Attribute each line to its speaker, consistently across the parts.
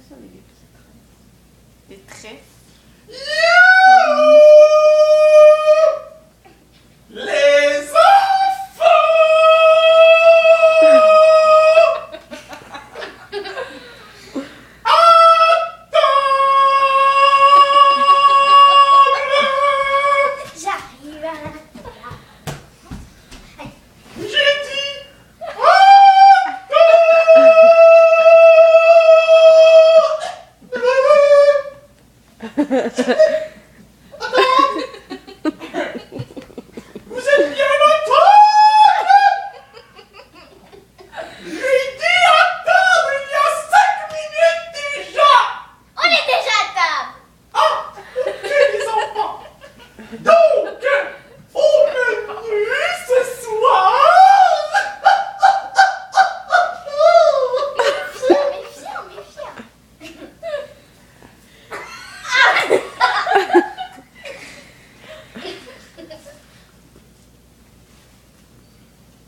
Speaker 1: ça, mais des petits trèfles. Des trèfles.
Speaker 2: Les enfants!
Speaker 3: J'arrive à la...
Speaker 2: J'ai dit vous êtes bien à table! J'ai dit à table il y a 5 minutes déjà!
Speaker 3: On est déjà à table.
Speaker 2: Ah! Ok les enfants! Donc, au menu ce soir...
Speaker 3: Méfiant.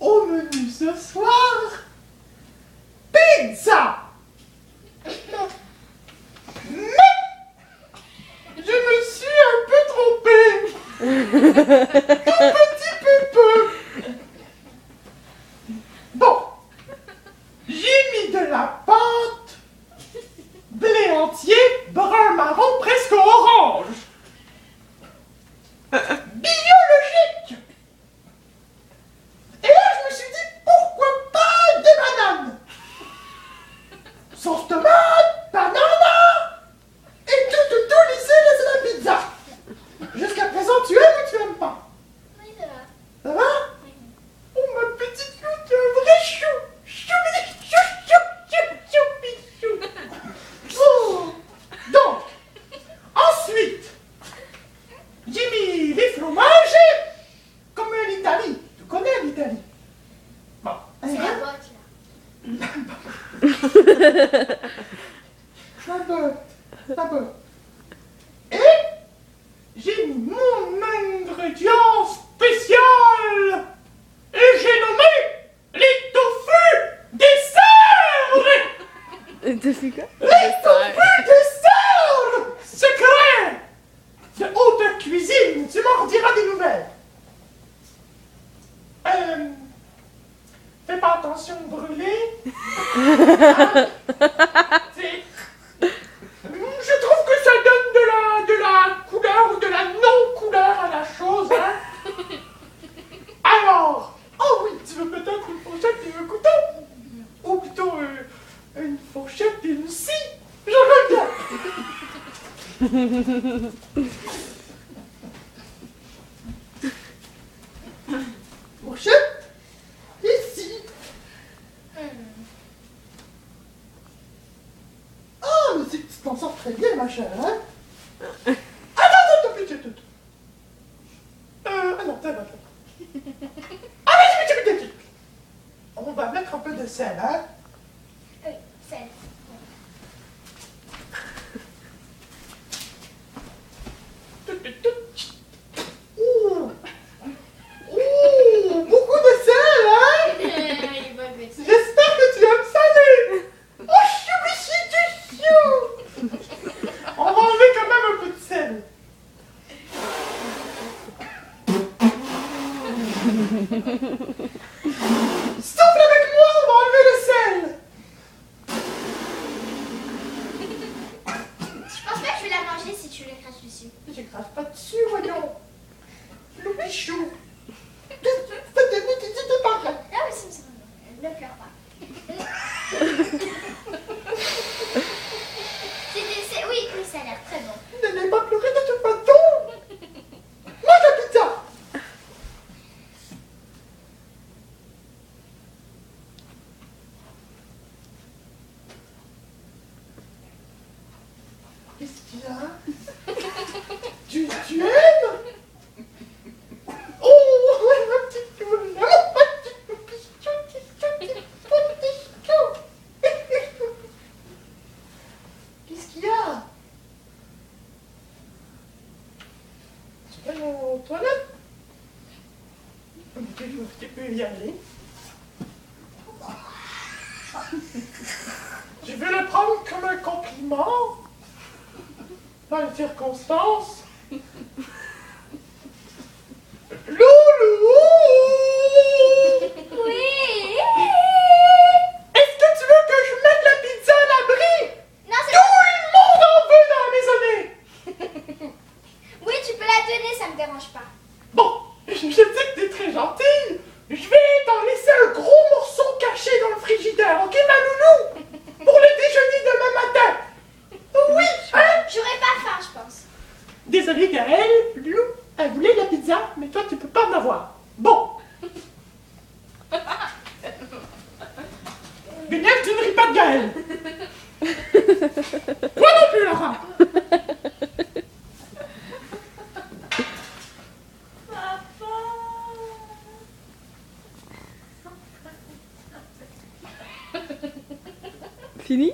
Speaker 2: Au menu ce soir... Pizza! Mais... Je me suis un peu trompé! Un petit peu. Bon, j'ai mis de la pâte, blé entier, brun marron, presque orange. Biologique. Et là, je me suis dit, pourquoi pas des bananes? Sauce tomate, banana, et tout lycée, laissez la pizza. Jusqu'à présent, tu aimes ou tu aimes pas?
Speaker 3: Oui, ça va.
Speaker 2: Ça va? Oh, ma petite Lou, tu es un vrai chou! Chou. Oh. Donc, ensuite, j'ai mis les fromages comme l'Italie. Tu connais l'Italie? Bon.
Speaker 3: C'est la botte, là.
Speaker 2: La botte. Et j'ai mis mon ingrédient spécial. Et j'ai nommé les tofu dessert.
Speaker 1: T'as fait quoi?
Speaker 2: Les tofu dessert secret de haute cuisine. Tu m'en rediras des nouvelles. Fais pas attention de brûler. Je trouve que ça donne de la couleur ou de la non-couleur à la chose, hein. Alors, oh oui, tu veux peut-être une fourchette et un couteau? Ou plutôt une fourchette et une scie? Je regarde. Fourchette et scie. Ah, mais c'est que tu t'en sors très bien, ma chère, hein? Attends, tout. Ah non, attends. Ah, mais on va mettre un peu de sel, hein?
Speaker 3: Oui, sel.
Speaker 2: Ouh, beaucoup de sel, hein?
Speaker 3: Il est bon, mais c'est...
Speaker 2: J'espère que tu aimes salé. Oh, chou. On va enlever quand même un peu de sel. Souffle avec moi, on va enlever le sel.
Speaker 3: Je pense pas que je vais la manger si tu le craches dessus.
Speaker 2: Je crache pas dessus, voyons. Loupichou. C'était pareil.
Speaker 3: Ah oui, c'est ne pleure pas. Oui, ça a l'air très bon.
Speaker 2: Ne n'allez pas pleurer de toute façon. Mange la pizza. Qu'est-ce qu'il y a? Tu aimes? Oh, ma petite Loula, ma petite loupichou. Qu'est-ce qu'il y a? Tu vas aux toilettes? Tu peux y aller. Je vais le prendre comme un compliment. vivement, dans les circonstances. Loulou!
Speaker 3: Oui.
Speaker 2: Est-ce que tu veux que je mette la pizza à l'abri?
Speaker 3: Non, c'est
Speaker 2: Tout le monde en veut dans la maisonnée!
Speaker 3: Oui, tu peux la donner, ça me dérange pas.
Speaker 2: Bon, je sais que t'es très gentille. Je vais t'en laisser un gros morceau caché dans le frigidaire, ok ma loulou? Pour le déjeuner demain matin. Oui, hein?
Speaker 3: J'aurais pas faim, je pense.
Speaker 2: Désolée Gaëlle, Loulou, elle voulait de la pizza, mais toi tu peux pas en avoir. Bon. Guenièvre, tu ne ris pas de Gaëlle. Moi non plus, Laura.
Speaker 4: Fini?